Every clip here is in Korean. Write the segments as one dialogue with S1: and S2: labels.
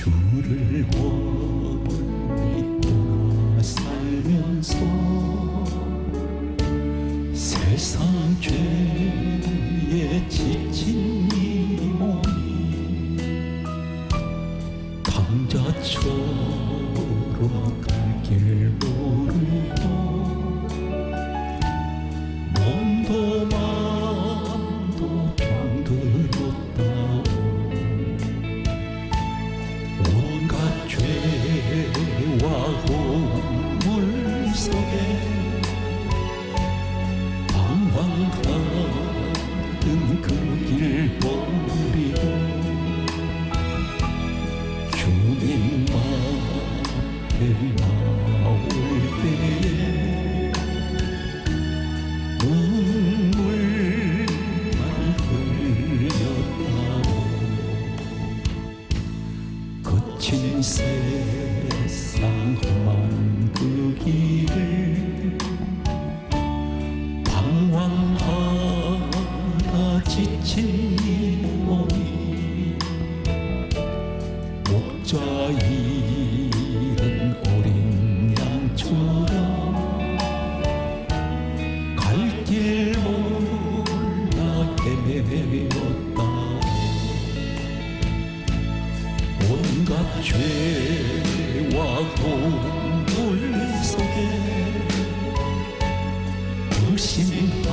S1: 주를 원히 떠나 살면서 세상 죄에 지친 이 몸이 강자처럼 갈 길 모르고 몸도 마음도 병들었다오. 온갖 죄와 혼물 속에 방황하던 그 길 버리고 주님 앞에 나올 때에 눈물만 흘렸다오. 거친 세상 험한 그 길을 방황하다 지친 이 몸이 목자 잃은 어린 양처럼 갈 길 몰라 헤매었다. 온갖 죄와 혼물 속에 불신하던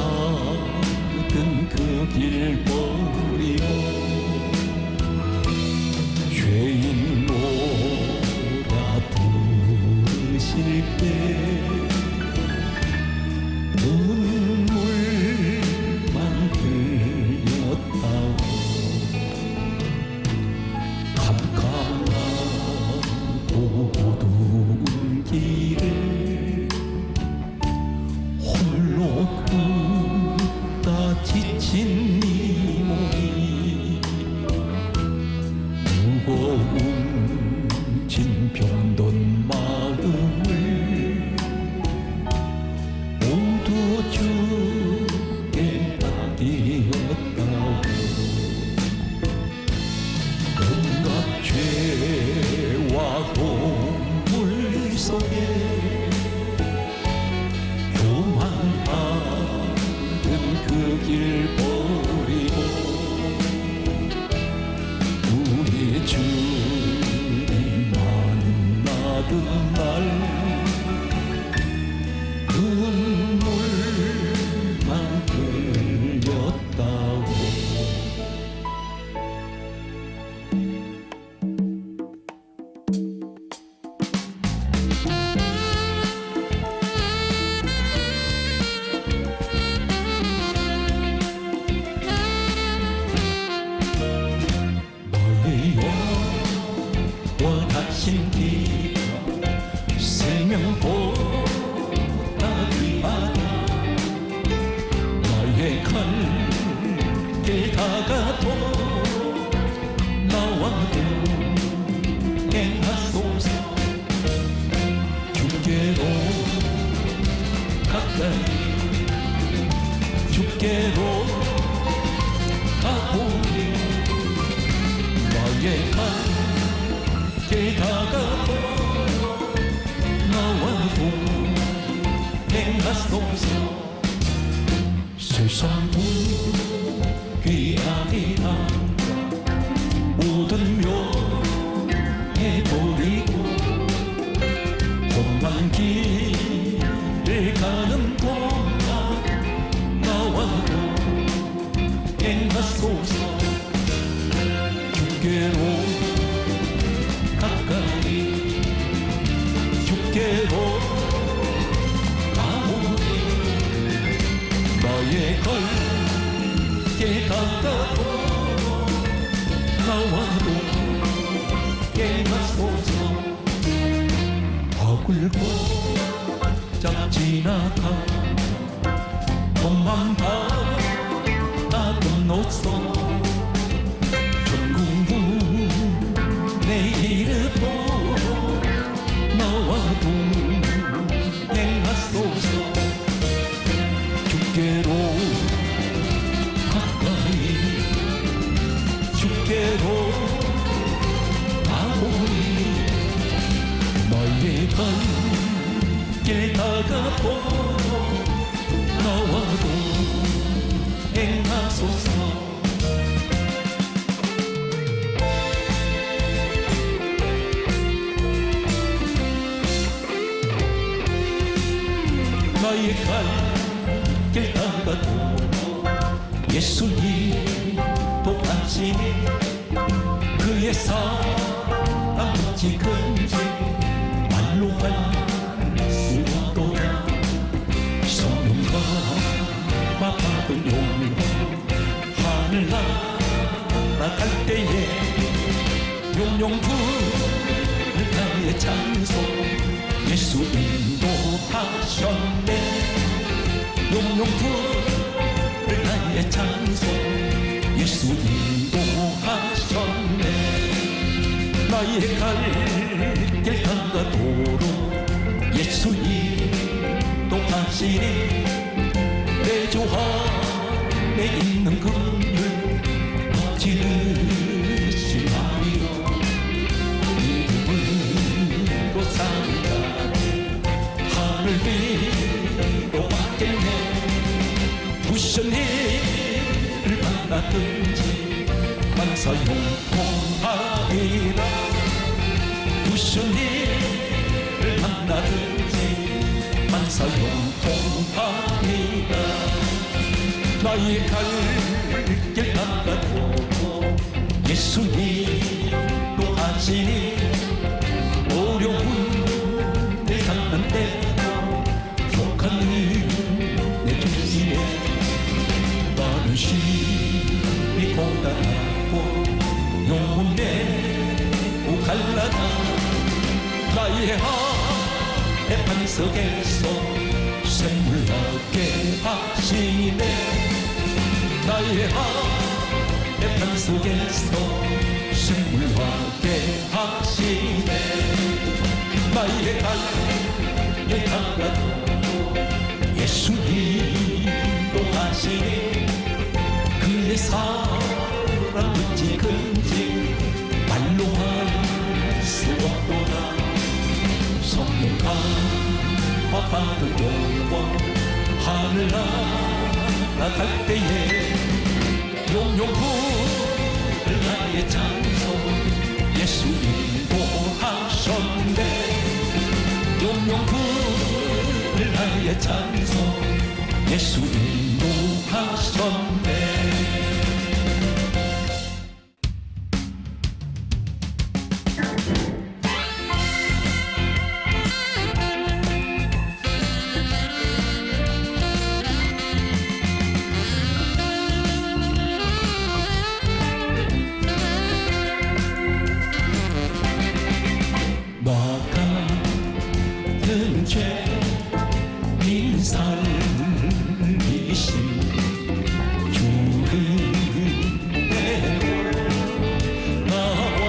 S1: 그 길 버리고 죄인 노라 부르실 때 눈물만 흘렸다오. 캄캄하고 어두운 길을 홀로 걷다 지친 이 몸이 무거운 짐 병든 마음을 모두 주께 맡기었다오. 온갖 죄와 혼물 속에 교만하던 그 길 버리고 우리 주님 만나던 날 눈물만 흘렸다고. 원하신 길 생명보다 귀하다. 나의 갈 길 다가도 나와 동행하소서. 주께로 가까이 주께로 가보니 나의 갈 다가도 나와 동행하소서. 세상 귀하리라 모든 묘해버리고 험한 길을 가는 동안 나와 동행하소서. 주께로 가까이 주께로 가오니 나의 갈 길 가까워 나와 동행하소서. 허굴고 짝 지나가 험한 바다 건너서 전국문 내일을 보러 나와 동행하소서. 주께로 가까이 주께로 가오니 소리 너의 갈 다가도 나와도 행하소서. 나의 갈 다가도 예수님 독하시니 그의 사랑 어찌 큰지 말로 할 수 없도다. 성령과 받은 용기 하늘 날아갈 때에 용용불을 나의 찬송 예수 인도하셨네. 용용불을 나의 찬송 예수 인도하셨네. 나의 갈 다가도로 예수님 독하시니 내 주 안에 있는 그를 어찌르시 말이요. 믿음으로 살다 하늘 위로 받겠네. 무슨 일을 만났든지 만사 용통하리라. 무슨 일을 만나든지 만사 용통하리라. 나의 갈 다가도 예수님 독하시니 어려운 내 갖는 때도 족한 내 주시네. 나는 심히 고단하고 영혼 내고 갈라다. 나의 반석에서 샘물 나게 하시네. 나의 반석에서 샘물 나게 하시네. 나의 갈 다가도 예수님도 하시니 그의 사랑 어찌 큰지 말로 할 수 없도다. 성령 받은 영원 하늘 날아갈 때에 용용불을 나의 찬송 예수 인도하셨네. 용용불을 나의 찬송 예수 인도하셨네. 죄인 살리신 주 은혜로 나와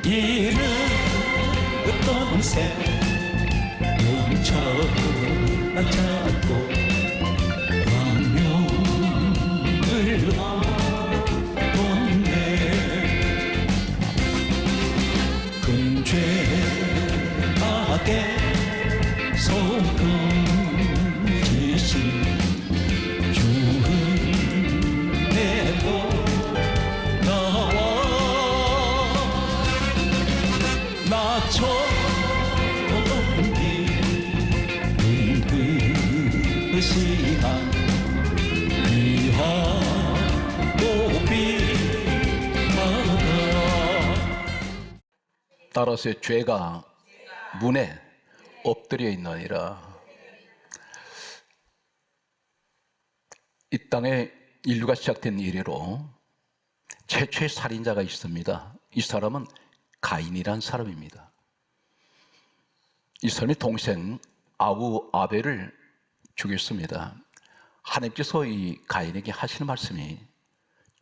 S1: 이르던 새 용처나 찾고 광명을 얻었네. 금죄하게 성금지신 주 은혜로 나와 나처럼 기쁜 그 시간 귀하고 비하다.
S2: 따라서 죄가 문에 엎드려 있느니라. 이 땅에 인류가 시작된 이래로 최초의 살인자가 있습니다. 이 사람은 가인이란 사람입니다. 이 사람이 동생 아우 아벨을 죽였습니다. 하나님께서 이 가인에게 하시는 말씀이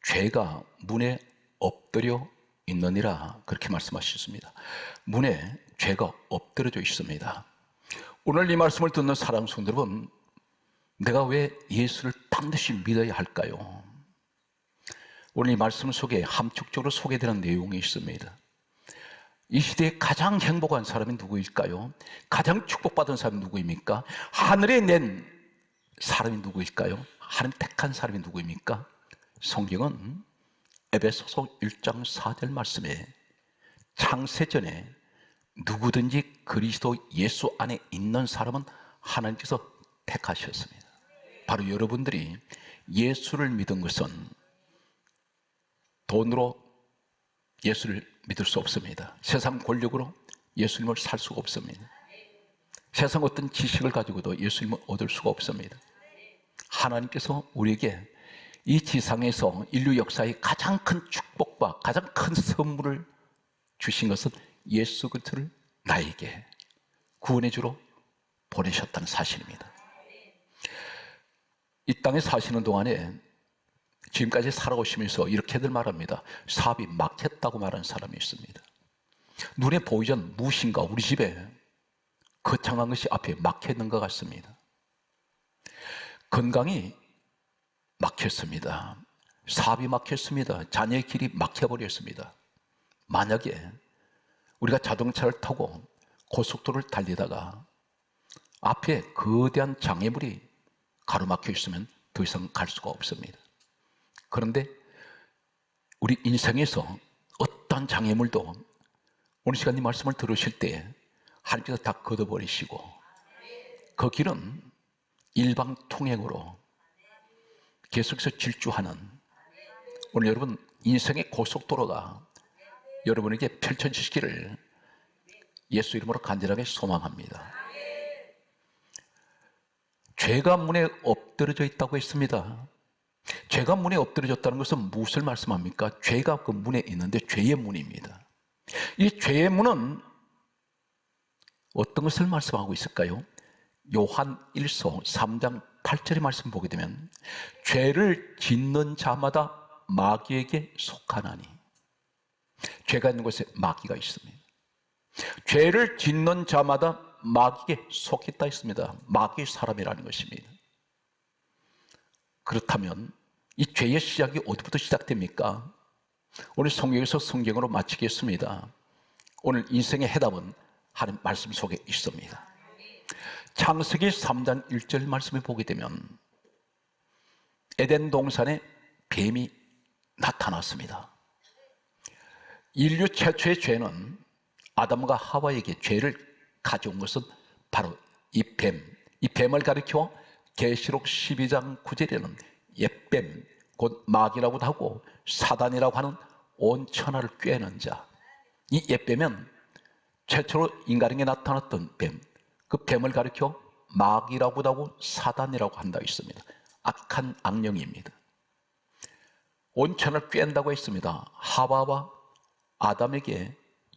S2: 죄가 문에 엎드려 있느니라 그렇게 말씀하셨습니다. 문에 죄가 엎드려져 있습니다. 오늘 이 말씀을 듣는 사랑하는 성도 여러분, 내가 왜 예수를 반드시 믿어야 할까요? 오늘 이 말씀 속에 함축적으로 소개되는 내용이 있습니다. 이 시대에 가장 행복한 사람이 누구일까요? 가장 축복받은 사람이 누구입니까? 하늘에 낸 사람이 누구일까요? 하나님 택한 사람이 누구입니까? 성경은 에베소서 1장 4절 말씀에 창세전에 누구든지 그리스도 예수 안에 있는 사람은 하나님께서 택하셨습니다. 바로 여러분들이 예수를 믿은 것은 돈으로 예수를 믿을 수 없습니다. 세상 권력으로 예수님을 살 수가 없습니다. 세상 어떤 지식을 가지고도 예수님을 얻을 수가 없습니다. 하나님께서 우리에게 이 지상에서 인류 역사의 가장 큰 축복과 가장 큰 선물을 주신 것은 예수 그리스도를 나에게 구원의 주로 보내셨다는 사실입니다. 이 땅에 사시는 동안에 지금까지 살아오시면서 이렇게들 말합니다. 사업이 막혔다고 말하는 사람이 있습니다. 눈에 보이지 않는 무엇인가 우리 집에 거창한 것이 앞에 막혀있는 것 같습니다. 건강이 막혔습니다. 사업이 막혔습니다. 자녀의 길이 막혀버렸습니다. 만약에 우리가 자동차를 타고 고속도로를 달리다가 앞에 거대한 장애물이 가로막혀 있으면 더 이상 갈 수가 없습니다. 그런데 우리 인생에서 어떤 장애물도 오늘 시간 이 말씀을 들으실 때 하나님께서 다 걷어버리시고 그 길은 일방통행으로 계속해서 질주하는 오늘 여러분 인생의 고속도로가 여러분에게 펼쳐지시기를 예수 이름으로 간절하게 소망합니다. 죄가 문에 엎드려져 있다고 했습니다. 죄가 문에 엎드려졌다는 것은 무엇을 말씀합니까? 죄가 그 문에 있는데 죄의 문입니다. 이 죄의 문은 어떤 것을 말씀하고 있을까요? 요한 1서 3장 8절의 말씀 보게 되면 죄를 짓는 자마다 마귀에게 속하나니 죄가 있는 곳에 마귀가 있습니다. 죄를 짓는 자마다 마귀에게 속했다 했습니다. 마귀의 사람이라는 것입니다. 그렇다면 이 죄의 시작이 어디부터 시작됩니까? 오늘 성경에서 성경으로 마치겠습니다. 오늘 인생의 해답은 하나님 말씀 속에 있습니다. 창세기 3장 1절 말씀을 보게 되면 에덴 동산에 뱀이 나타났습니다. 인류 최초의 죄는 아담과 하와에게 죄를 가져온 것은 바로 이 뱀을 가리켜 계시록 12장 9절에는 옛뱀, 곧 마귀라고도 하고 사단이라고 하는 온 천하를 꿰는 자. 이 옛뱀은 최초로 인간에게 나타났던 뱀, 그 뱀을 가리켜 마귀라고도 하고 사단이라고 한다 했습니다. 악한 악령입니다. 온 천하를 꿰는다고 했습니다. 하와와 아담에게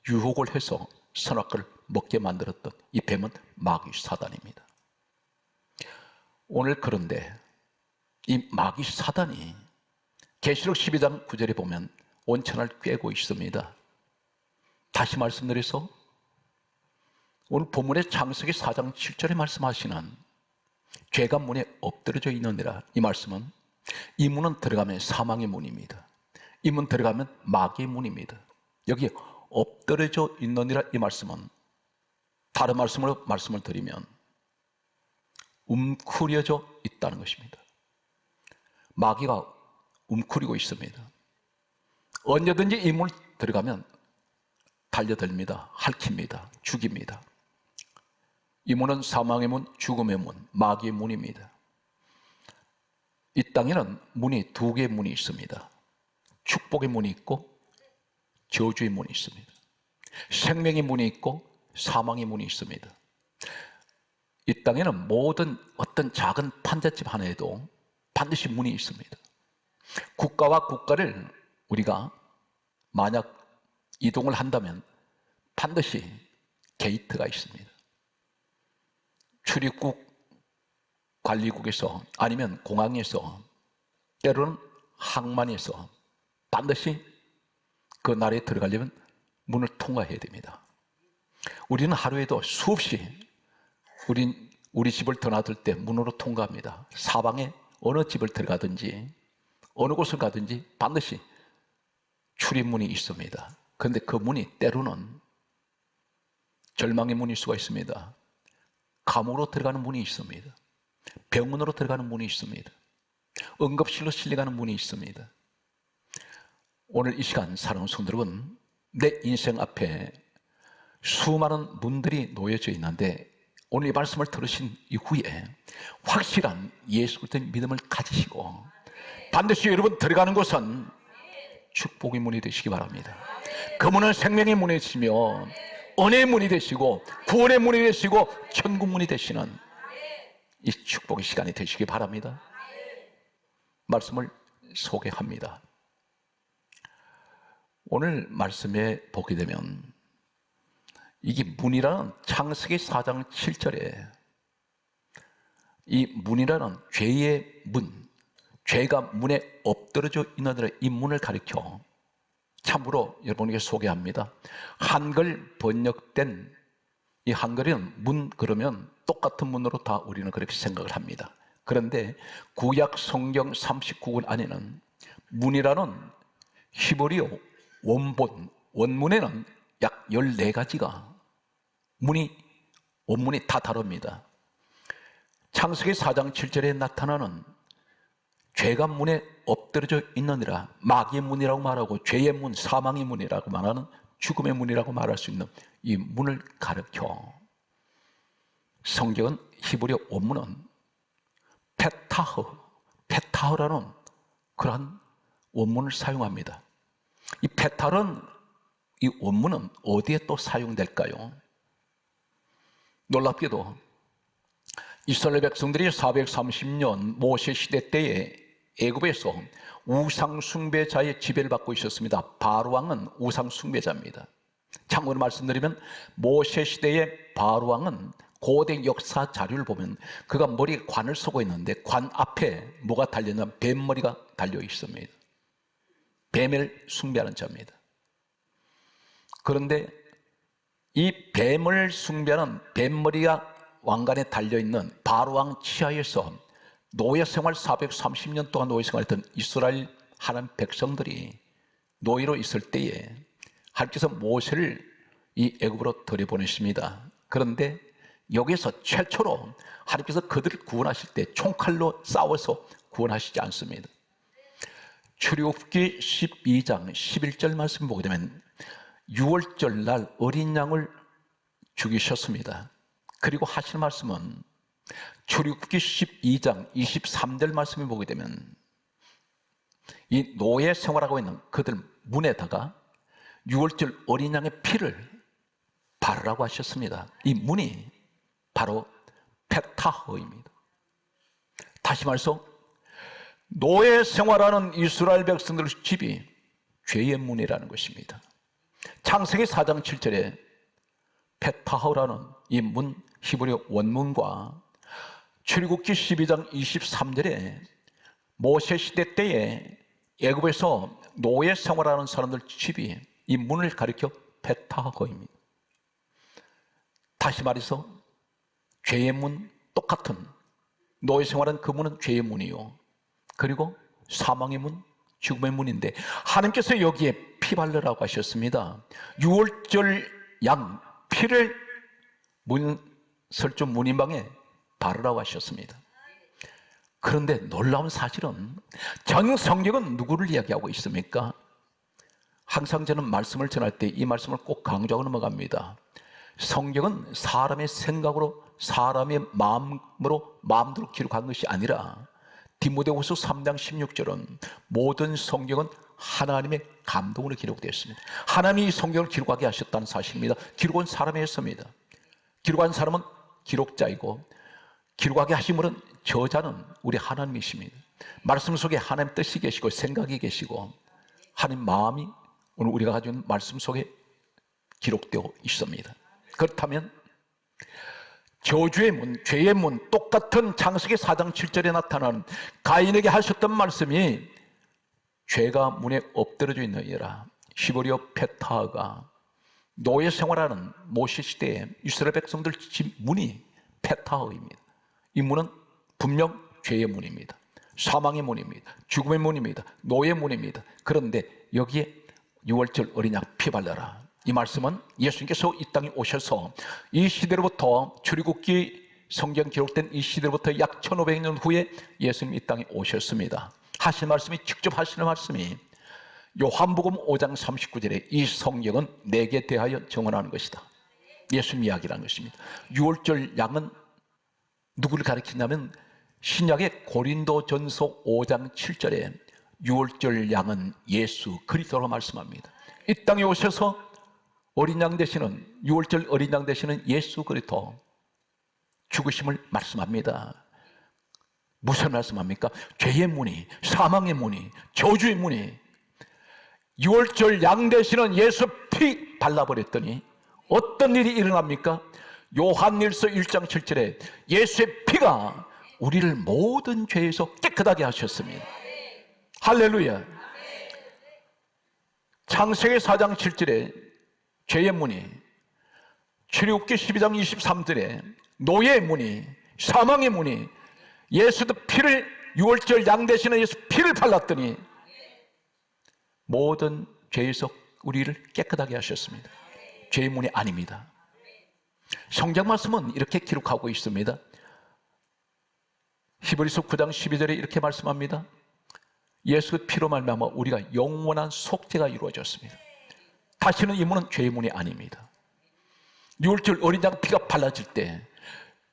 S2: 유혹을 해서 선악과를 먹게 만들었던 이 뱀은 마귀 사단입니다. 오늘 그런데 이 마귀 사단이 계시록 12장 9절에 보면 온 천하를 꿰고 있습니다. 다시 말씀드려서 오늘 본문의 창세기 4장 7절에 말씀하시는 죄가 문에 엎드려져 있느니라, 이 말씀은 이 문은 들어가면 사망의 문입니다. 이 문 들어가면 마귀의 문입니다. 여기 엎드려져 있느니라, 이 말씀은 다른 말씀으로 말씀을 드리면 움츠려져 있다는 것입니다. 마귀가 움츠리고 있습니다. 언제든지 이 문을 들어가면 달려듭니다. 핥힙니다. 죽입니다. 이 문은 사망의 문, 죽음의 문, 마귀의 문입니다. 이 땅에는 문이 두 개의 문이 있습니다. 축복의 문이 있고 저주의 문이 있습니다. 생명의 문이 있고 사망의 문이 있습니다. 이 땅에는 모든 어떤 작은 판잣집 하나에도 반드시 문이 있습니다. 국가와 국가를 우리가 만약 이동을 한다면 반드시 게이트가 있습니다. 출입국 관리국에서 아니면 공항에서 때로는 항만에서 반드시 그 나라에 들어가려면 문을 통과해야 됩니다. 우리는 하루에도 수없이 우리 집을 드나들 때 문으로 통과합니다. 사방에 어느 집을 들어가든지 어느 곳을 가든지 반드시 출입문이 있습니다. 그런데 그 문이 때로는 절망의 문일 수가 있습니다. 감옥으로 들어가는 문이 있습니다. 병원으로 들어가는 문이 있습니다. 응급실로 실려가는 문이 있습니다. 오늘 이 시간 사랑하는 성도 여러분, 내 인생 앞에 수많은 문들이 놓여져 있는데 오늘 이 말씀을 들으신 이후에 확실한 예수 그리스도의 믿음을 가지시고 반드시 여러분 들어가는 곳은 축복의 문이 되시기 바랍니다. 그 문은 생명의 문이 되시며 은혜의 문이 되시고 구원의 문이 되시고 천국 문이 되시는 이 축복의 시간이 되시기 바랍니다. 말씀을 소개합니다. 오늘 말씀에 보게 되면 이게 문이라는 창세기 4장 7절에 이 문이라는 죄의 문, 죄가 문에 엎드러져 있는 이 문을 가리켜 참으로 여러분에게 소개합니다. 한글 번역된 이 한글에는 문 그러면 똑같은 문으로 다 우리는 그렇게 생각을 합니다. 그런데 구약 성경 39권 안에는 문이라는 히브리어 원문에는 약 14가지가 원문이 다 다릅니다. 창세기 4장 7절에 나타나는 죄가 문에 엎드러져 있느니라 마귀의 문이라고 말하고 죄의 문, 사망의 문이라고 말하는 죽음의 문이라고 말할 수 있는 이 문을 가르쳐 성경은 히브리어 원문은 페타흐라는 그러한 원문을 사용합니다. 이 페타흐는 이 원문은 어디에 또 사용될까요? 놀랍게도 이스라엘 백성들이 430년 모세 시대 때에 애굽에서 우상 숭배자의 지배를 받고 있었습니다. 바로 왕은 우상 숭배자입니다. 참고로 말씀드리면 모세 시대의 바로 왕은 고대 역사 자료를 보면 그가 머리에 관을 쓰고 있는데 관 앞에 뭐가 달려있냐면 뱀머리가 달려 있습니다. 뱀을 숭배하는 자입니다. 그런데 이 뱀을 숭배하는 뱀머리가 왕관에 달려있는 바로 왕 치하에서 노예 생활 430년 동안 노예 생활했던 이스라엘 하나님 백성들이 노예로 있을 때에 하나님께서 모세를 이 애굽으로 들여보내십니다. 그런데 여기서 최초로 하나님께서 그들을 구원하실 때 총칼로 싸워서 구원하시지 않습니다. 출애굽기 12장 11절 말씀 보게 되면 6월절 날 어린 양을 죽이셨습니다. 그리고 하실 말씀은 출애굽기 12장 23절 말씀을 보게 되면 이 노예 생활하고 있는 그들 문에다가 6월절 어린 양의 피를 바르라고 하셨습니다. 이 문이 바로 페타허입니다. 다시 말해서 노예 생활하는 이스라엘 백성들의 집이 죄의 문이라는 것입니다. 창세기 4장 7절에 페타허라는 이 문 히브리어 원문과 출애굽기 12장 23절에 모세 시대 때에 애굽에서 노예 생활하는 사람들 집이 이 문을 가리켜 페타허입니다. 다시 말해서 죄의 문 똑같은 노예 생활하는 그 문은 죄의 문이요. 그리고 사망의 문, 죽음의 문인데 하나님께서 여기에 피 바르라고 하셨습니다. 6월절 양 피를 설주 문인방에 바르라고 하셨습니다. 그런데 놀라운 사실은 전 성경은 누구를 이야기하고 있습니까? 항상 저는 말씀을 전할 때 이 말씀을 꼭 강조하고 넘어갑니다. 성경은 사람의 생각으로 사람의 마음대로 기록한 것이 아니라 디모데후서 3장 16절은 모든 성경은 하나님의 감동으로 기록되었습니다. 하나님이 이 성경을 기록하게 하셨다는 사실입니다. 기록은 사람이 했습니다. 기록한 사람은 기록자이고 기록하게 하신 분은 저자는 우리 하나님이십니다. 말씀 속에 하나님 뜻이 계시고 생각이 계시고 하나님 마음이 오늘 우리가 가지고 있는 말씀 속에 기록되어 있습니다. 그렇다면 저주의 문, 죄의 문, 똑같은 창세기 4장 7절에 나타나는 가인에게 하셨던 말씀이 죄가 문에 엎드러져 있느니라. 히브리어 페타가 노예 생활하는 모세 시대에 이스라엘 백성들 집 문이 페타입니다. 이 문은 분명 죄의 문입니다. 사망의 문입니다. 죽음의 문입니다. 노예의 문입니다. 그런데 여기에 6월절 어린 양 피 발라라. 이 말씀은 예수님께서 이 땅에 오셔서 이 시대로부터 출애굽기 성경 기록된 이 시대로부터 약 1500년 후에 예수님이 이 땅에 오셨습니다. 하신 말씀이, 직접 하시는 말씀이 요한복음 5장 39절에 이 성경은 내게 대하여 증언하는 것이다. 예수님 이야기라는 것입니다. 6월절 양은 누구를 가리키냐면 신약의 고린도전서 5장 7절에 6월절 양은 예수 그리스도로 말씀합니다. 이 땅에 오셔서 어린 양 되시는, 6월절 어린 양 되시는 예수 그리스도 죽으심을 말씀합니다. 무슨 말씀합니까? 죄의 문이, 사망의 문이, 저주의 문이 6월절 양 되시는 예수 피 발라버렸더니 어떤 일이 일어납니까? 요한일서 1장 7절에 예수의 피가 우리를 모든 죄에서 깨끗하게 하셨습니다. 할렐루야. 창세기 4장 7절에 죄의 문이, 출애굽기 12장 23절에 노예의 문이, 사망의 문이, 예수도 피를, 6월절 양 되시는 예수 피를 발랐더니 모든 죄에서 우리를 깨끗하게 하셨습니다. 죄의 문이 아닙니다. 성경 말씀은 이렇게 기록하고 있습니다. 히브리서 9장 12절에 이렇게 말씀합니다. 예수 피로 말미암아 우리가 영원한 속죄가 이루어졌습니다. 다시는 이 문은 죄의 문이 아닙니다. 6월절 어린 양 피가 발라질 때,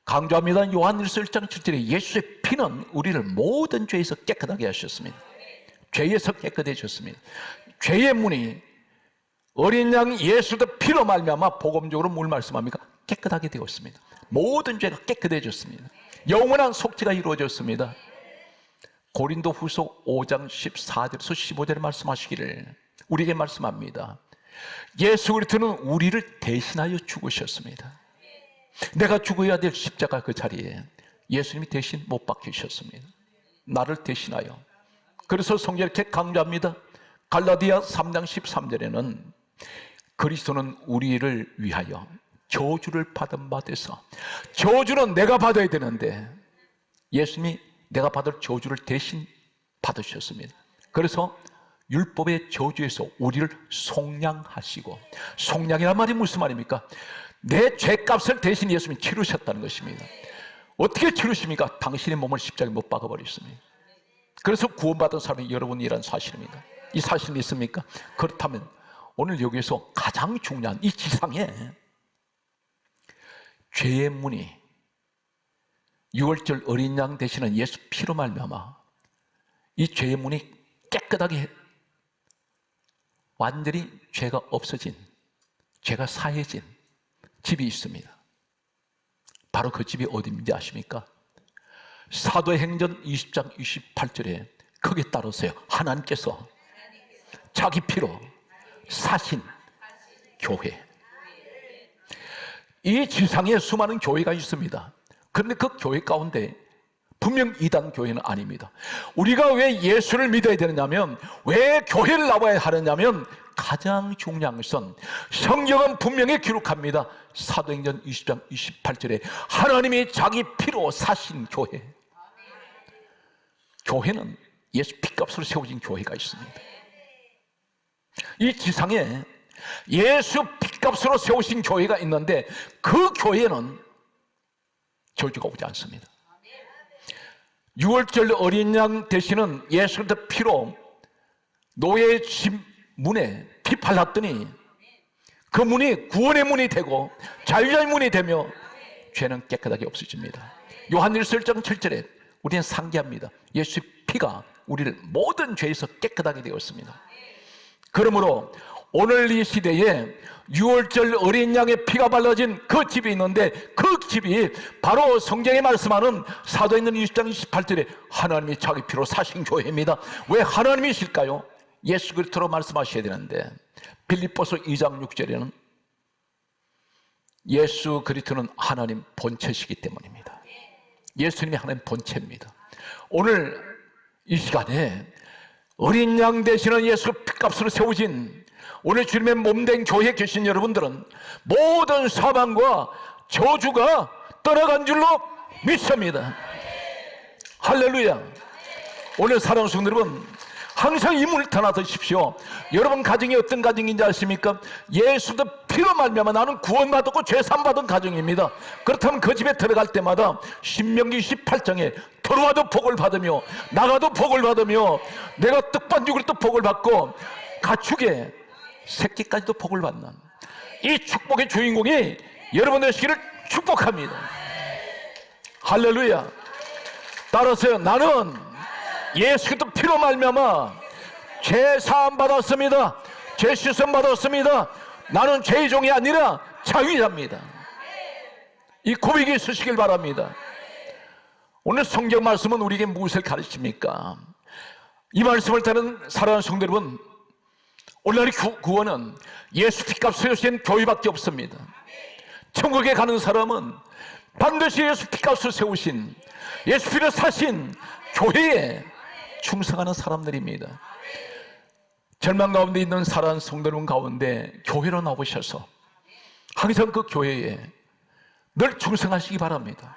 S2: 강조합니다. 요한일서 1장 7절에 예수의 피는 우리를 모든 죄에서 깨끗하게 하셨습니다. 죄에서 깨끗해졌습니다. 죄의 문이 어린 양 예수의 피로 말미암아 복음적으로 뭘 말씀합니까? 깨끗하게 되었습니다. 모든 죄가 깨끗해졌습니다. 영원한 속죄가 이루어졌습니다. 고린도후서 5장 14절에서 15절에 말씀하시기를 우리에게 말씀합니다. 예수 그리스도는 우리를 대신하여 죽으셨습니다. 내가 죽어야 될 십자가 그 자리에 예수님이 대신 못 박히셨습니다. 나를 대신하여. 그래서 성경이 이렇게 강조합니다. 갈라디아 3장 13절에는 그리스도는 우리를 위하여 저주를 받은 바 되서, 저주는 내가 받아야 되는데 예수님이 내가 받을 저주를 대신 받으셨습니다. 그래서 율법의 저주에서 우리를 속량하시고, 속량이란 말이 무슨 말입니까? 내 죄값을 대신 예수님이 치르셨다는 것입니다. 어떻게 치르십니까? 당신의 몸을 십자가에 못 박아버렸습니다. 그래서 구원받은 사람이 여러분이라는 사실입니다. 이 사실 믿습니까? 그렇다면 오늘 여기에서 가장 중요한 이 지상에 죄의 문이 6월절 어린 양 되시는 예수 피로 말미암아 이 죄의 문이 깨끗하게 완전히 죄가 없어진, 죄가 사해진 집이 있습니다. 바로 그 집이 어디인지 아십니까? 사도행전 20장 28절에 거기에 따르세요. 하나님께서 자기 피로 사신 교회. 이 지상에 수많은 교회가 있습니다. 그런데 그 교회 가운데 분명 이단 교회는 아닙니다. 우리가 왜 예수를 믿어야 되느냐면, 왜 교회를 나와야 하느냐면, 가장 중요한 것은 성경은 분명히 기록합니다. 사도행전 20장 28절에 하나님이 자기 피로 사신 교회. 교회는 예수 피값으로 세워진 교회가 있습니다. 이 지상에 예수 피값으로 세우신 교회가 있는데 그 교회는 저주가 오지 않습니다. 6월절 어린 양 되시는 예수의 피로 노예의 집 문에 피 발랐더니 그 문이 구원의 문이 되고 자유의 문이 되며 죄는 깨끗하게 없어집니다. 요한일서 1장 7절에 우리는 상기합니다. 예수의 피가 우리를 모든 죄에서 깨끗하게 되었습니다. 그러므로 오늘 이 시대에 6월절 어린 양의 피가 발라진 그 집이 있는데 그 집이 바로 성경에 말씀하는 사도행전 20장 28절에 하나님이 자기 피로 사신 교회입니다. 왜 하나님이실까요? 예수 그리스도로 말씀하셔야 되는데 빌립보서 2장 6절에는 예수 그리스도는 하나님 본체시기 때문입니다. 예수님이 하나님 본체입니다. 오늘 이 시간에 어린 양 되시는 예수 피값으로 세우진 오늘 주님의 몸된 교회에 계신 여러분들은 모든 사망과 저주가 떠나간 줄로 믿습니다. 할렐루야. 오늘 사랑하는 성도 여러분, 항상 이 문을 하나 드십시오. 여러분 가정이 어떤 가정인지 아십니까? 예수도 피로 말미암아 나는 구원받았고 죄사함받은 가정입니다. 그렇다면 그 집에 들어갈 때마다 신명기 18장에 들어와도 복을 받으며 나가도 복을 받으며 내가 떡반죽을 또 복을 받고 가축의 새끼까지도 복을 받는 이 축복의 주인공이 여러분 되시기를 축복합니다. 할렐루야. 따라서요, 나는 예수 그리스도 피로 말미암아 죄 사함 받았습니다. 죄 씻음 받았습니다. 나는 죄의 종이 아니라 자유자입니다. 이 고백이 있으시길 바랍니다. 오늘 성경 말씀은 우리에게 무엇을 가르칩니까? 이 말씀을 따르는 사랑하는 성도 여러분, 오늘날의 구원은 예수 피값을 세우신 교회밖에 없습니다. 천국에 가는 사람은 반드시 예수 피값을 세우신, 예수 피를 사신 교회에 충성하는 사람들입니다. 절망 가운데 있는 사랑하는 성도 여러분 가운데 교회로 나오셔서 항상 그 교회에 늘 충성하시기 바랍니다.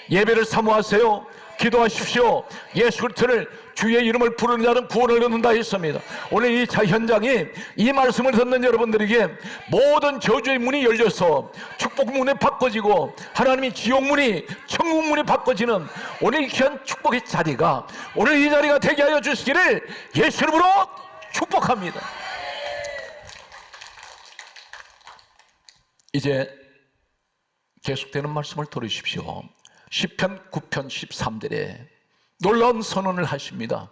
S2: 예배를 사모하세요. 기도하십시오. 예수 그리스도를 주의 이름을 부르는 자는 구원을 얻는다 했습니다. 오늘 이 현장에 이 말씀을 듣는 여러분들에게 모든 저주의 문이 열려서 축복 문이 바꿔지고 하나님의 지옥 문이 천국 문이 바꿔지는 오늘 이 귀한 축복의 자리가 오늘 이 자리가 되게 하여 주시기를 예수 이름으로 축복합니다. 이제 계속되는 말씀을 들으십시오. 시편 9편 13절에 놀라운 선언을 하십니다.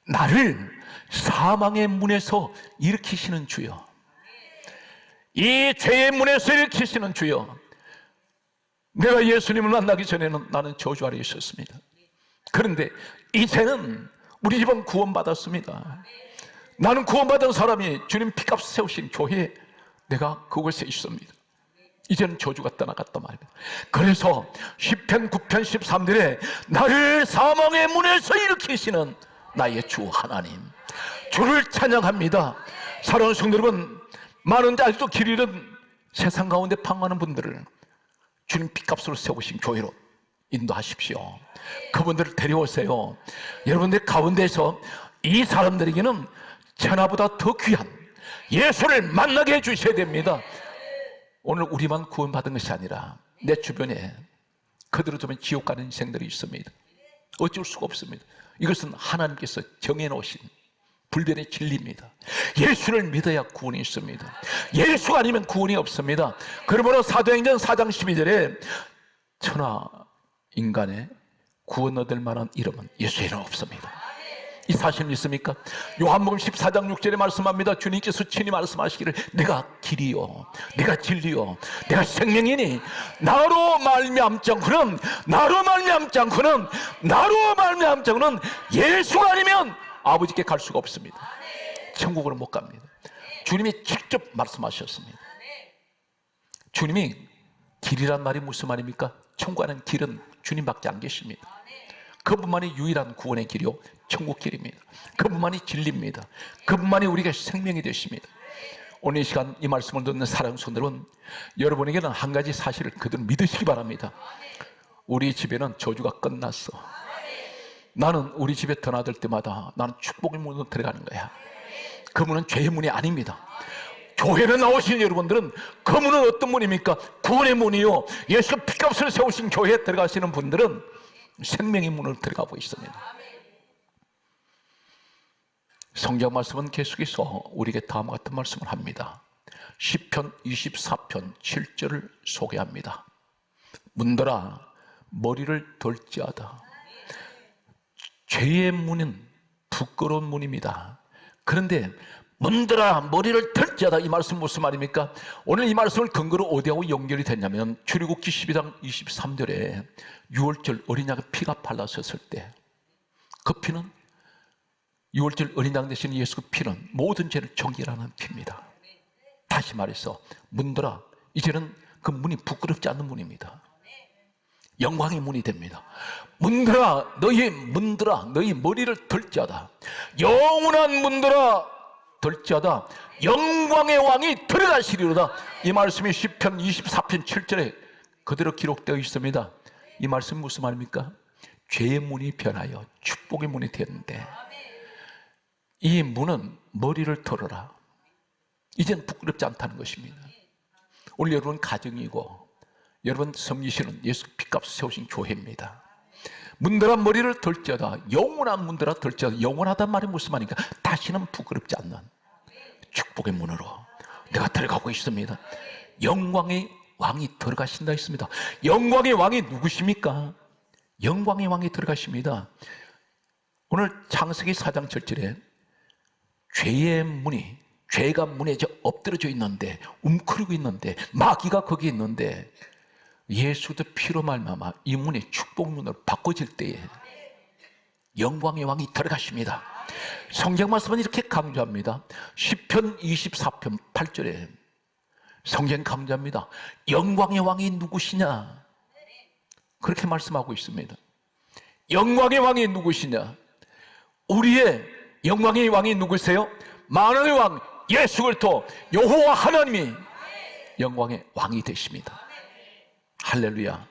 S2: 나를 사망의 문에서 일으키시는 주여, 이 죄의 문에서 일으키시는 주여. 내가 예수님을 만나기 전에는 나는 저주 아래 있었습니다. 그런데 이제는 우리 집은 구원받았습니다. 나는 구원받은 사람이 주님 피값 세우신 교회에 내가 그곳에 있습니다. 이제는 저주가 떠나갔단 말입니다. 그래서 시편 9편 13절에 나를 사망의 문에서 일으키시는 나의 주 하나님, 주를 찬양합니다. 사랑하는 성도 여러분, 많은 아직도 길 잃은 세상 가운데 방황하는 분들을 주님 피값으로 세우신 교회로 인도하십시오. 그분들을 데려오세요. 여러분들 가운데서 이 사람들에게는 천하보다 더 귀한 예수를 만나게 해주셔야 됩니다. 오늘 우리만 구원받은 것이 아니라 내 주변에 그대로 두면 지옥 가는 인생들이 있습니다. 어쩔 수가 없습니다. 이것은 하나님께서 정해놓으신 불변의 진리입니다. 예수를 믿어야 구원이 있습니다. 예수가 아니면 구원이 없습니다. 그러므로 사도행전 4장 12절에 천하 인간의 구원 얻을 만한 이름은 예수의 이름 없습니다. 이 사실 믿습니까? 요한복음 14장 6절에 말씀합니다. 주님께서 친히 말씀하시기를 내가 길이요 내가 진리요 내가 생명이니 나로 말미암지 않고는 예수가 아니면 아버지께 갈 수가 없습니다. 천국으로 못 갑니다. 주님이 직접 말씀하셨습니다. 주님이 길이란 말이 무슨 말입니까? 천국 가는 길은 주님밖에 안 계십니다. 그분만이 유일한 구원의 길이요 천국 길입니다. 그분만이 진리입니다. 그분만이 우리가 생명이 되십니다. 오늘 이 시간 이 말씀을 듣는 사랑하는 성도들은 여러분에게는 한 가지 사실을 그대로 믿으시기 바랍니다. 우리 집에는 저주가 끝났어. 나는 우리 집에 드나들 때마다 나는 축복의 문으로 들어가는 거야. 그 문은 죄의 문이 아닙니다. 교회에 나오신 여러분들은 그 문은 어떤 문입니까? 구원의 문이요, 예수가 피값을 세우신 교회에 들어가시는 분들은 생명의 문을 들어가고 있습니다. 성경 말씀은 계속해서 우리에게 다음과 같은 말씀을 합니다. 시편 24편 7절을 소개합니다. 문들아 머리를 들지어다. 죄의 문은 부끄러운 문입니다. 그런데 문들아 머리를 들지어다, 이 말씀 무슨 말입니까? 오늘 이 말씀을 근거로 어디하고 연결이 됐냐면 출애굽기 12장 23절에 6월절 어린 양의 피가 발라졌을 때 그 피는 6월절 어린 양 대신 예수 그 피는 모든 죄를 정결하는 피입니다. 다시 말해서 문들아, 이제는 그 문이 부끄럽지 않는 문입니다. 영광의 문이 됩니다. 문들아 너희 머리를 들지어다. 영원한 문들아 들지어다. 영광의 왕이 들어가시리로다. 이 말씀이 시편 24편 7절에 그대로 기록되어 있습니다. 이 말씀 무슨 말입니까? 죄의 문이 변하여 축복의 문이 되었는데, 이 문은 머리를 털어라. 이젠 부끄럽지 않다는 것입니다. 오늘 여러분 가정이고 여러분 섬기시는 예수 피값 세우신 교회입니다. 문들아 머리를 덜지어다. 영원한 문들아 덜지어다. 영원하단 말이 무슨 말인가? 다시는 부끄럽지 않는 축복의 문으로 내가 들어가고 있습니다. 영광의 왕이 들어가신다 했습니다. 영광의 왕이 누구십니까? 영광의 왕이 들어가십니다. 오늘 창세기 4장 7절에 죄의 문이, 죄가 문에 엎드려져 있는데, 움크리고 있는데, 마귀가 거기 있는데, 예수의 피로 말미암아 이 문이 축복문으로 바꿔질 때에 영광의 왕이 들어가십니다. 성경 말씀은 이렇게 강조합니다. 시편 24편 8절에 성경 강조합니다. 영광의 왕이 누구시냐? 그렇게 말씀하고 있습니다. 영광의 왕이 누구시냐? 우리의 영광의 왕이 누구세요? 만왕의 왕 예수 그리스도 여호와 하나님이 영광의 왕이 되십니다. 할렐루야.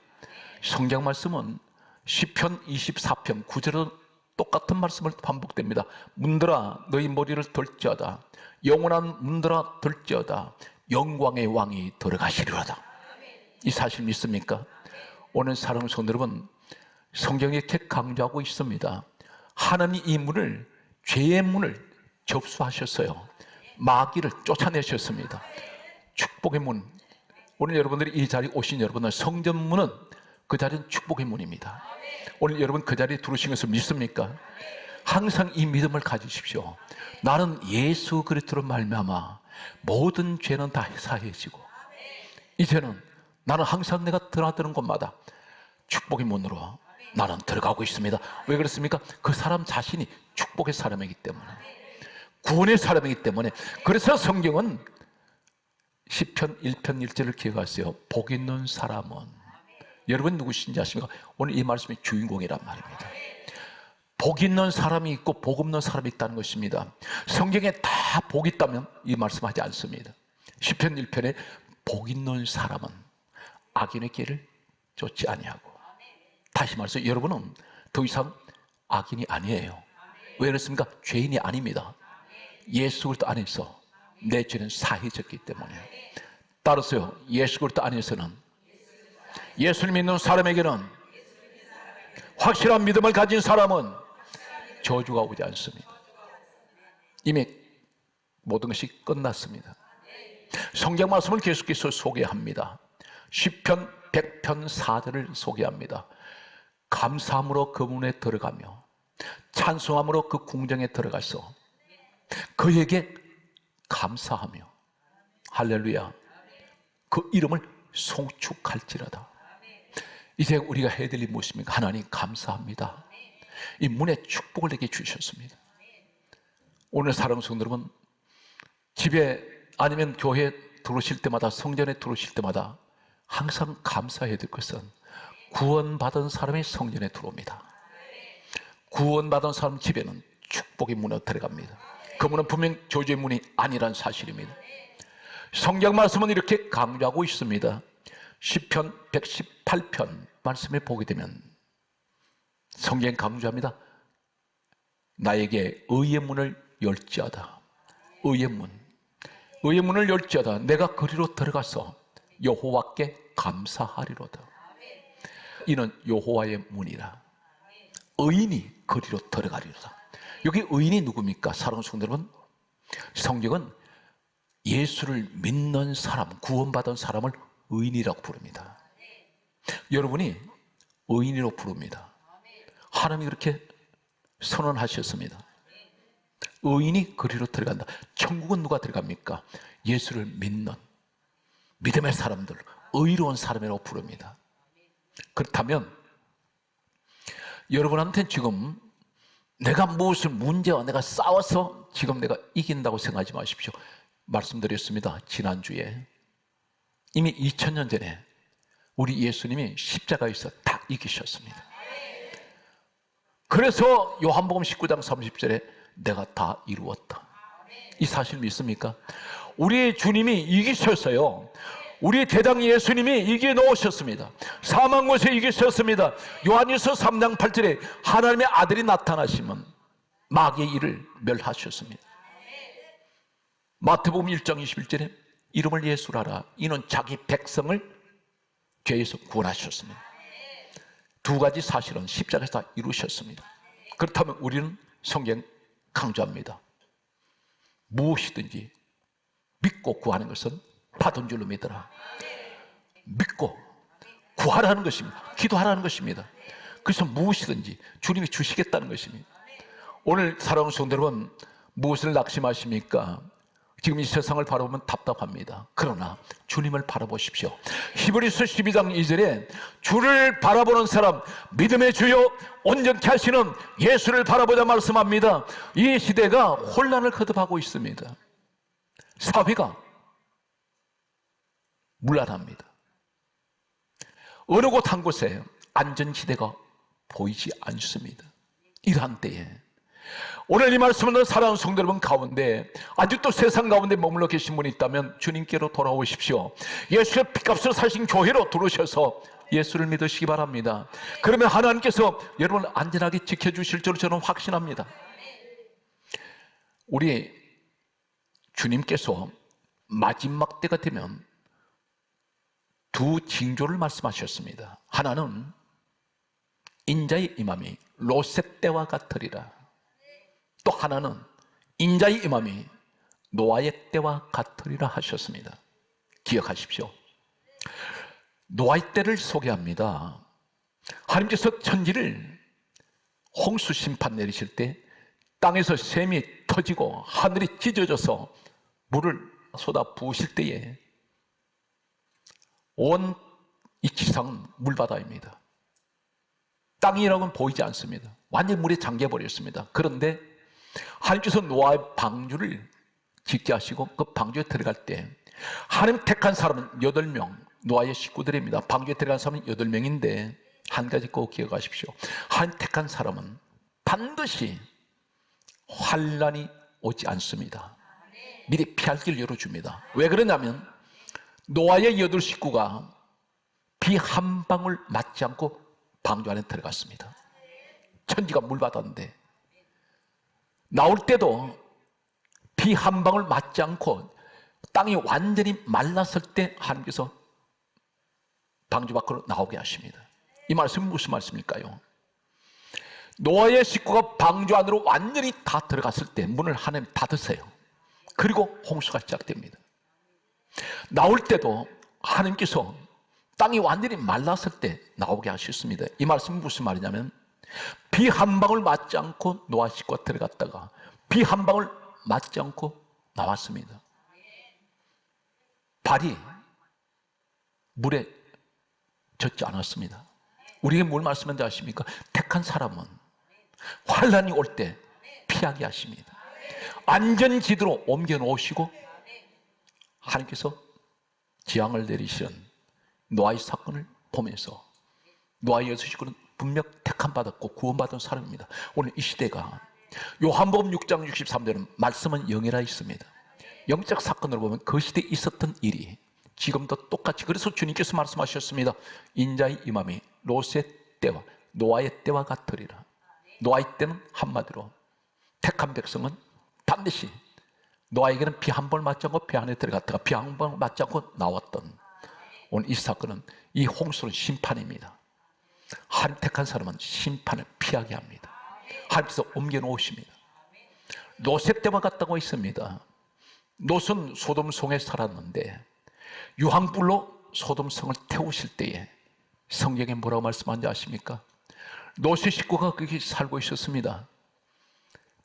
S2: 성경 말씀은 시편 24편 9절은 똑같은 말씀을 반복됩니다. 문들아 너희 머리를 들지어다. 영원한 문들아 들지어다. 영광의 왕이 들어가시리로다. 이 사실 믿습니까? 오늘 사랑하는 성도 여러분, 성경이 이렇게 강조하고 있습니다. 하나님 이 문을, 죄의 문을 접수하셨어요. 마귀를 쫓아내셨습니다. 축복의 문. 오늘 여러분들이 이 자리에 오신 여러분은 성전문은 그 자리는 축복의 문입니다. 오늘 여러분 그 자리에 들어오신 것을 믿습니까? 항상 이 믿음을 가지십시오. 나는 예수 그리스도로 말미암아 모든 죄는 다 사해지고 이제는 나는 항상 내가 드나드는 곳마다 축복의 문으로 나는 들어가고 있습니다. 왜 그렇습니까? 그 사람 자신이 축복의 사람이기 때문에, 구원의 사람이기 때문에. 그래서 성경은 시편 1편 1절을 기억하세요. 복 있는 사람은, 여러분 누구신지 아십니까? 오늘 이 말씀의 주인공이란 말입니다. 복 있는 사람이 있고 복 없는 사람이 있다는 것입니다. 성경에 다 복 있다면 이 말씀하지 않습니다. 시편 1편에 복 있는 사람은 악인의 길을 쫓지 아니하고, 다시 말해서 여러분은 더 이상 악인이 아니에요. 왜 그렇습니까? 죄인이 아닙니다. 예수 그리스도 안에서 내 죄는 사해졌기 때문에. 따라서요, 예수 그리스도 안에서는, 예수를 믿는 사람에게는, 확실한 믿음을 가진 사람은 저주가 오지 않습니다. 이미 모든 것이 끝났습니다. 성경 말씀을 계속해서 소개합니다. 시편 100편 4절을 소개합니다. 감사함으로 그 문에 들어가며 찬송함으로 그 궁정에 들어가서 그에게 감사하며, 할렐루야, 그 이름을 송축할지라다. 이제 우리가 해야 될 일이 무엇입니까? 하나님 감사합니다. 이 문에 축복을 내게 주셨습니다. 오늘 사랑하는 성도 여러분, 집에 아니면 교회에 들어오실 때마다, 성전에 들어오실 때마다 항상 감사해야 될 것은 구원받은 사람이 성전에 들어옵니다. 구원받은 사람 집에는 축복의 문으로 들어갑니다. 그 문은 분명 저주의 문이 아니란 사실입니다. 성경 말씀은 이렇게 강조하고 있습니다. 시편 118편 말씀에 보게 되면 성경 강조합니다. 나에게 의의 문을 열지어다. 의의 문, 의의 문을 열지어다. 내가 그리로 들어가서 여호와께 감사하리로다. 이는 여호와의 문이라. 의인이 그리로 들어가리로다. 여기 의인이 누굽니까? 사랑하는 성도 여러분, 성경은 예수를 믿는 사람, 구원받은 사람을 의인이라고 부릅니다. 여러분이 의인이라고 부릅니다. 하나님이 그렇게 선언하셨습니다. 의인이 그리로 들어간다. 천국은 누가 들어갑니까? 예수를 믿는 믿음의 사람들, 의로운 사람이라고 부릅니다. 그렇다면 여러분한테 지금 내가 무엇을 문제와 내가 싸워서 지금 내가 이긴다고 생각하지 마십시오. 말씀드렸습니다. 지난주에 이미 2000년 전에 우리 예수님이 십자가에서 다 이기셨습니다. 그래서 요한복음 19장 30절에 내가 다 이루었다. 이 사실 믿습니까? 우리 주님이 이기셨어요. 우리 대당 예수님이 이겨 놓으셨습니다. 사망 못에 이기셨습니다. 요한일서 3장 8절에 하나님의 아들이 나타나시면 마귀의 일을 멸하셨습니다. 마태복음 1장 21절에 이름을 예수라 하라. 이는 자기 백성을 죄에서 구원하셨습니다. 두 가지 사실은 십자가에서 다 이루셨습니다. 그렇다면 우리는 성경 강조합니다. 무엇이든지 믿고 구하는 것은 받은 줄로 믿어라. 믿고 구하라는 것입니다. 기도하라는 것입니다. 그래서 무엇이든지 주님이 주시겠다는 것입니다. 오늘 사랑하는 성도 여러분, 무엇을 낙심하십니까? 지금 이 세상을 바라보면 답답합니다. 그러나 주님을 바라보십시오. 히브리서 12장 2절에 주를 바라보는 사람, 믿음의 주요 온전케 하시는 예수를 바라보자 말씀합니다. 이 시대가 혼란을 거듭하고 있습니다. 사회가 문란합니다. 어느 곳 한 곳에 안전지대가 보이지 않습니다. 이러한 때에 오늘 이 말씀을 듣는 사랑하는 성도 여러분 가운데 아직도 세상 가운데 머물러 계신 분이 있다면 주님께로 돌아오십시오. 예수의 피값으로 사신 교회로 들어오셔서 예수를 믿으시기 바랍니다. 그러면 하나님께서 여러분을 안전하게 지켜주실 줄 저는 확신합니다. 우리 주님께서 마지막 때가 되면 두 징조를 말씀하셨습니다. 하나는 인자의 임함이 롯의 때와 같으리라. 또 하나는 인자의 임함이 노아의 때와 같으리라 하셨습니다. 기억하십시오. 노아의 때를 소개합니다. 하나님께서 천지를 홍수 심판 내리실 때 땅에서 샘이 터지고 하늘이 찢어져서 물을 쏟아 부으실 때에 온 이 지상은 물바다입니다. 땅이라고는 보이지 않습니다. 완전히 물에 잠겨버렸습니다. 그런데 하나님께서 노아의 방주를 짓게 하시고 그 방주에 들어갈 때 하나님 택한 사람은 8명, 노아의 식구들입니다. 방주에 들어간 사람은 8명인데 한 가지 꼭 기억하십시오. 하나님 택한 사람은 반드시 환란이 오지 않습니다. 미리 피할 길 열어줍니다. 왜 그러냐면 노아의 8 식구가 비 한 방울 맞지 않고 방주 안에 들어갔습니다. 천지가 물바다인데 나올 때도 비 한 방울 맞지 않고 땅이 완전히 말랐을 때 하나님께서 방주 밖으로 나오게 하십니다. 이 말씀은 무슨 말씀일까요? 노아의 식구가 방주 안으로 완전히 다 들어갔을 때 문을 하나님 닫으세요. 그리고 홍수가 시작됩니다. 나올 때도 하나님께서 땅이 완전히 말랐을 때 나오게 하셨습니다. 이 말씀은 무슨 말이냐면 비 한 방울 맞지 않고 노아 식구가 들어갔다가 비 한 방울 맞지 않고 나왔습니다. 발이 물에 젖지 않았습니다. 우리에게 뭘 말씀하는지 아십니까? 택한 사람은 환란이 올 때 피하게 하십니다. 안전지대로 옮겨 놓으시고 하나님께서 재앙을 내리시는 노아의 사건을 보면서 노아의 6 식구는 분명 택함받았고 구원받은 사람입니다. 오늘 이 시대가 요한복음 6장 63절은 말씀은 영이라 있습니다. 영적 사건으로 보면 그 시대에 있었던 일이 지금도 똑같이, 그래서 주님께서 말씀하셨습니다. 인자의 임함이 롯의 때와 노아의 때와 같으리라. 노아의 때는 한마디로 택한 백성은 반드시 노아에게는 비 한 번 맞지 않고 배 안에 들어갔다가 비 한 번 맞지 않고 나왔던 오늘 이 사건은, 이 홍수는 심판입니다. 하나님 택한 사람은 심판을 피하게 합니다. 하나님께서 옮겨 놓으십니다. 롯의 때와 같다고 있습니다. 롯은 소돔성에 살았는데 유황불로 소돔성을 태우실 때에 성경에 뭐라고 말씀하는지 아십니까? 롯의 식구가 거기 살고 있었습니다.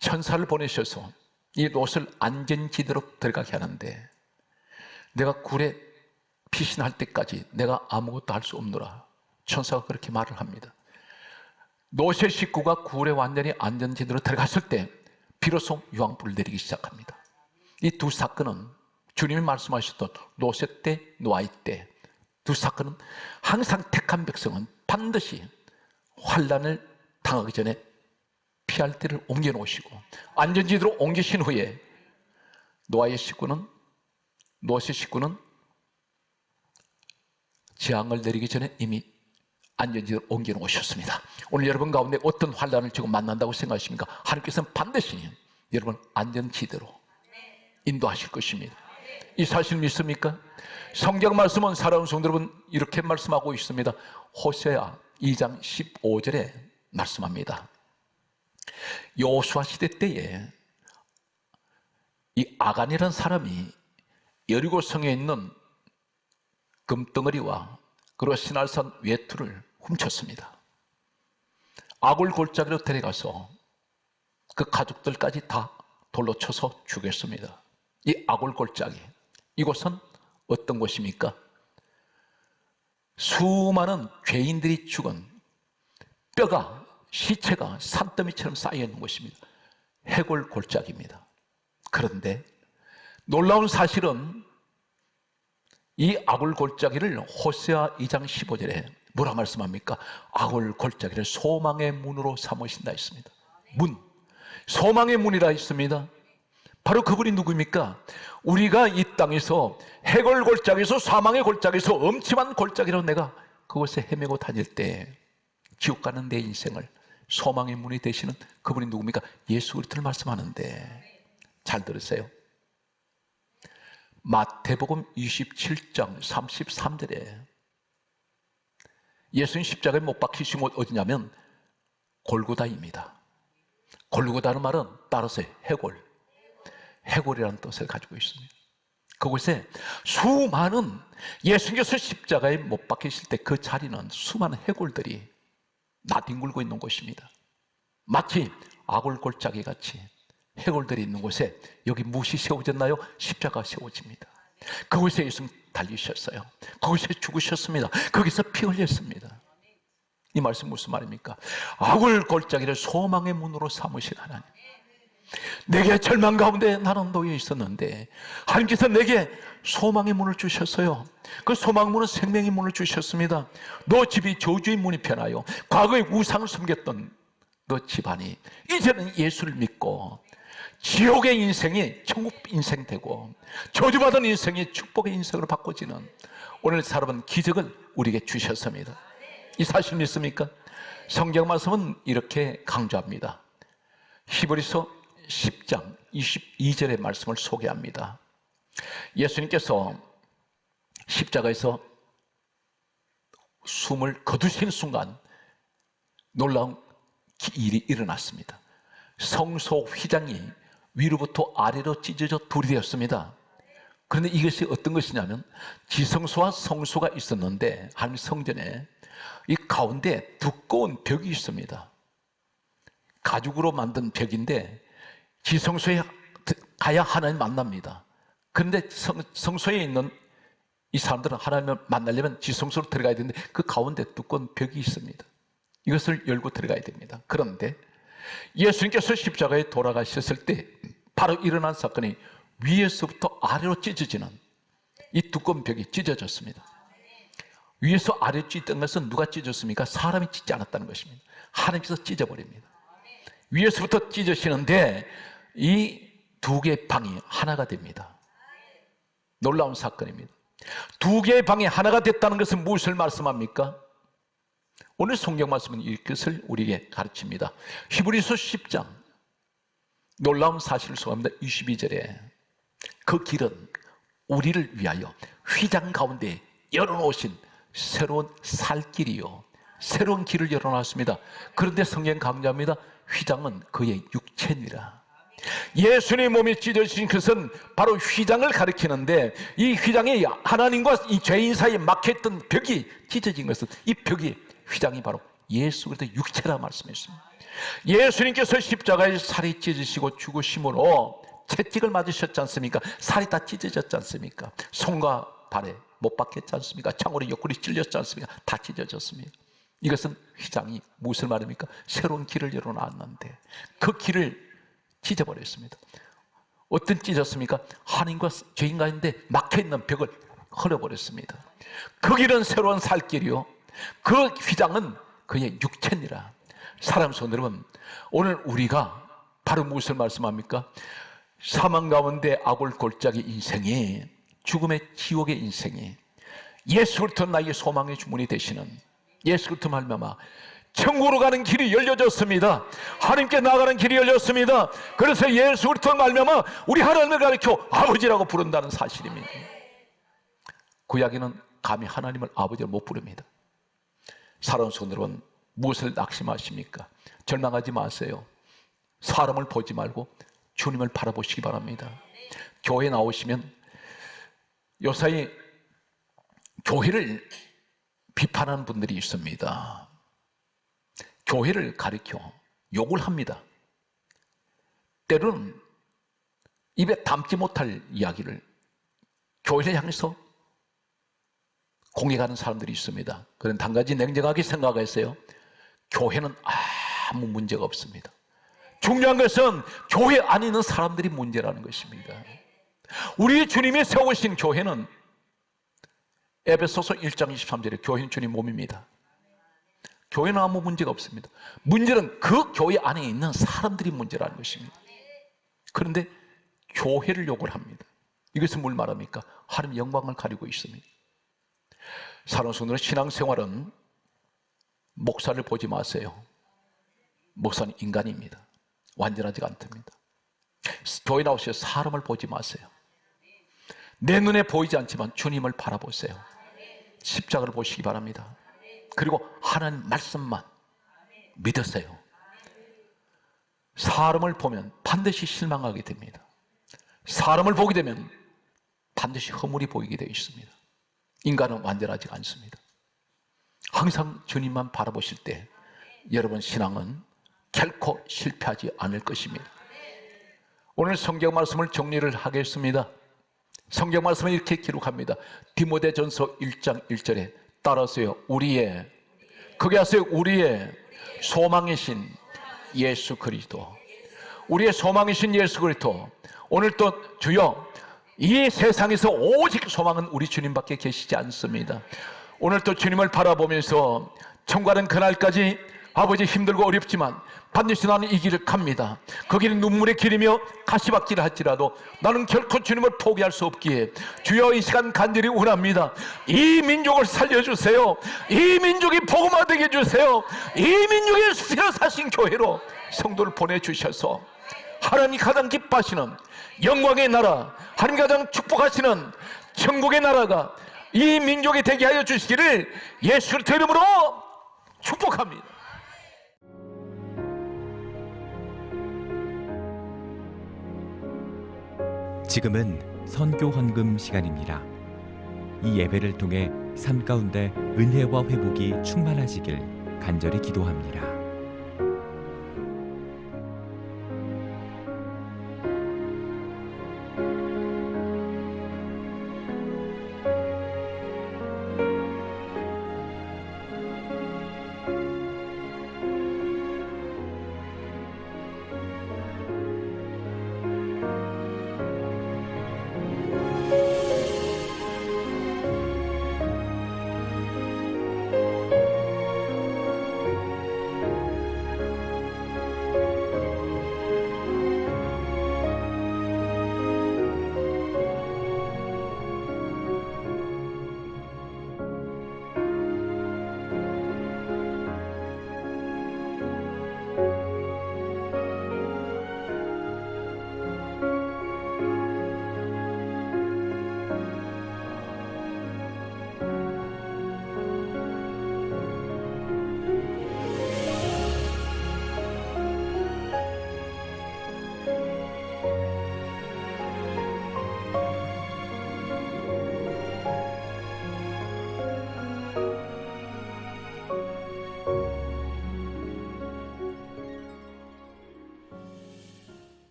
S2: 천사를 보내셔서 이 롯을 안전지대로 들어가게 하는데 내가 굴에 피신할 때까지 내가 아무것도 할 수 없노라. 천사가 그렇게 말을 합니다. 롯의 식구가 굴에 완전히 안전지대로 들어갔을 때 비로소 유황불을 내리기 시작합니다. 이 두 사건은 주님이 말씀하셨던 롯의 때, 노아의 때, 두 사건은 항상 택한 백성은 반드시 환란을 당하기 전에 피할 때를 옮겨 놓으시고 안전지대로 옮기신 후에 노아의 식구는, 롯의 식구는 재앙을 내리기 전에 이미 안전지대로 옮겨 놓으셨습니다. 오늘 여러분 가운데 어떤 환난을 지금 만난다고 생각하십니까? 하나님께서는 반드시 여러분 안전지대로 인도하실 것입니다. 이 사실 믿습니까? 성경 말씀은 사랑하는 성도 여러분 이렇게 말씀하고 있습니다. 호세아 2장 15절에 말씀합니다. 여호수아 시대 때에 이 아간이라는 사람이 여리고 성에 있는 금덩어리와 그리고 시날산 외투를 훔쳤습니다. 아굴 골짜기로 데려가서 그 가족들까지 다 돌로 쳐서 죽였습니다. 이 아굴 골짜기, 이곳은 어떤 곳입니까? 수많은 죄인들이 죽은 뼈가, 시체가 산더미처럼 쌓여있는 곳입니다. 해골 골짜기입니다. 그런데 놀라운 사실은 이 아굴 골짜기를 호세아 2장 15절에 뭐라 말씀합니까? 아굴 골짜기를 소망의 문으로 삼으신다 했습니다. 문, 소망의 문이라 했습니다. 바로 그분이 누구입니까? 우리가 이 땅에서 해골 골짜기에서 사망의 골짜기에서 엄침한 골짜기로 내가 그곳에 헤매고 다닐 때 지옥 가는 내 인생을 소망의 문이 되시는 그분이 누굽니까? 예수 그리스도를 말씀하는데 잘 들으세요. 마태복음 27장 33절에 예수님 십자가에 못 박히신 곳 어디냐면 골고다입니다. 골고다는 말은 따라서 해골, 해골이라는 뜻을 가지고 있습니다. 그곳에 수많은 예수님께서 십자가에 못 박히실 때 그 자리는 수많은 해골들이 나뒹굴고 있는 곳입니다. 마치 아굴 골짜기 같이 해골들이 있는 곳에 여기 무엇이 세워졌나요? 십자가가 세워집니다. 그곳에 예수님 달리셨어요. 거기서 죽으셨습니다. 거기서 피 흘렸습니다. 이 말씀 무슨 말입니까? 아굴 골짜기를 소망의 문으로 삼으신 하나님, 내게 절망 가운데 나는 놓여 있었는데 하나님께서 내게 소망의 문을 주셨어요. 그 소망의 문은 생명의 문을 주셨습니다. 너 집이 저주의 문이 편하여 과거에 우상을 섬겼던 너 집안이 이제는 예수를 믿고 지옥의 인생이 천국 인생 되고 저주받은 인생이 축복의 인생으로 바꿔지는 오늘 살아본 기적을 우리에게 주셨습니다. 이 사실 믿습니까? 성경 말씀은 이렇게 강조합니다. 히브리서 10장 22절의 말씀을 소개합니다. 예수님께서 십자가에서 숨을 거두시는 순간 놀라운 일이 일어났습니다. 성소 휘장이 위로부터 아래로 찢어져 돌이 되었습니다. 그런데 이것이 어떤 것이냐면 지성소와 성소가 있었는데 하나님 성전에 이 가운데 두꺼운 벽이 있습니다. 가죽으로 만든 벽인데 지성소에 가야 하나님 만납니다. 그런데 성소에 있는 이 사람들은 하나님을 만나려면 지성소로 들어가야 되는데 그 가운데 두꺼운 벽이 있습니다. 이것을 열고 들어가야 됩니다. 그런데 예수님께서 십자가에 돌아가셨을 때 바로 일어난 사건이 위에서부터 아래로 찢어지는 이 두꺼운 벽이 찢어졌습니다. 위에서 아래로 찢던 것은 누가 찢었습니까? 사람이 찢지 않았다는 것입니다. 하나님께서 찢어버립니다. 위에서부터 찢어지는데 이 두 개의 방이 하나가 됩니다. 놀라운 사건입니다. 두 개의 방이 하나가 됐다는 것은 무엇을 말씀합니까? 오늘 성경 말씀은 이것을 우리에게 가르칩니다. 히브리서 10장 놀라운 사실을 소개합니다. 22절에 그 길은 우리를 위하여 휘장 가운데 열어놓으신 새로운 살길이요 새로운 길을 열어놨습니다. 그런데 성경 강조합니다. 휘장은 그의 육체니라. 예수님의 몸이 찢어진 것은 바로 휘장을 가리키는데 이 휘장이 하나님과 이 죄인 사이에 막혀있던 벽이 찢어진 것은 이 벽이 휘장이 바로 예수 그리스도의 육체라 말씀했습니다. 예수님께서 십자가에 살이 찢으시고 죽으심으로 채찍을 맞으셨지 않습니까? 살이 다 찢어졌지 않습니까? 손과 발에 못 박혔지 않습니까? 창으로 옆구리 찔렸지 않습니까? 다 찢어졌습니다. 이것은 휘장이 무엇을 말합니까? 새로운 길을 열어놨는데 그 길을 찢어버렸습니다. 어떤 찢었습니까? 하나님과 죄인 가운데 막혀있는 벽을 헐어버렸습니다. 그 길은 새로운 살길이요 그 휘장은 그의 육체니라. 사랑하는 성도 여러분, 오늘 우리가 바로 무엇을 말씀합니까? 사망 가운데 아골 골짜기 인생이 죽음의 지옥의 인생이 예수 그리스도 나의 소망의 주문이 되시는 예수 그리스도 말미암아 천국으로 가는 길이 열려졌습니다. 하나님께 나가는 길이 열렸습니다. 그래서 예수 그리스도 말미암아 우리 하나님을 가리켜 아버지라고 부른다는 사실입니다. 구약에는 감히 하나님을 아버지로 못 부릅니다. 사랑하는 성도 여러분, 무엇을 낙심하십니까? 절망하지 마세요. 사람을 보지 말고 주님을 바라보시기 바랍니다. 교회 나오시면 요사이 교회를 비판하는 분들이 있습니다. 교회를 가리켜 욕을 합니다. 때로는 입에 담지 못할 이야기를 교회를 향해서 공격하는 사람들이 있습니다. 그런 한 가지 냉정하게 생각했어요. 교회는 아무 문제가 없습니다. 중요한 것은 교회 안에 있는 사람들이 문제라는 것입니다. 우리 주님이 세우신 교회는 에베소서 1장 23절에 교회는 주님 몸입니다. 교회는 아무 문제가 없습니다. 문제는 그 교회 안에 있는 사람들이 문제라는 것입니다. 그런데 교회를 욕을 합니다. 이것은 뭘 말합니까? 하나님의 영광을 가리고 있습니다. 사랑하는 성도들, 신앙생활은 목사를 보지 마세요. 목사는 인간입니다. 완전하지가 않답니다. 교회 나오셔서 사람을 보지 마세요. 내 눈에 보이지 않지만 주님을 바라보세요. 십자가를 보시기 바랍니다. 그리고 하나님 말씀만 믿으세요. 사람을 보면 반드시 실망하게 됩니다. 사람을 보게 되면 반드시 허물이 보이게 되어 있습니다. 인간은 완전하지 않습니다. 항상 주님만 바라보실 때 여러분 신앙은 결코 실패하지 않을 것입니다. 오늘 성경 말씀을 정리를 하겠습니다. 성경 말씀은 이렇게 기록합니다. 디모데전서 1장 1절에 따라서요, 우리의, 그게 하세요, 우리의 소망이신 예수 그리스도, 우리의 소망이신 예수 그리스도. 오늘 또 주여, 이 세상에서 오직 소망은 우리 주님밖에 계시지 않습니다. 오늘 또 주님을 바라보면서 청구하는 그날까지 아버지 힘들고 어렵지만 반드시 나는 이 길을 갑니다. 그 길은 눈물의 길이며 가시밭길을 할지라도 나는 결코 주님을 포기할 수 없기에 주여 이 시간 간절히 원합니다. 이 민족을 살려주세요. 이 민족이 복음화되게 해주세요. 이 민족의 수시로 사신 교회로 성도를 보내주셔서 하나님이 가장 기뻐하시는 영광의 나라, 하나님이 가장 축복하시는 천국의 나라가 이 민족이 되게 하여 주시기를 예수 그리스도 이름으로 축복합니다.
S3: 지금은 선교 헌금 시간입니다. 이 예배를 통해 삶 가운데 은혜와 회복이 충만하시길 간절히 기도합니다.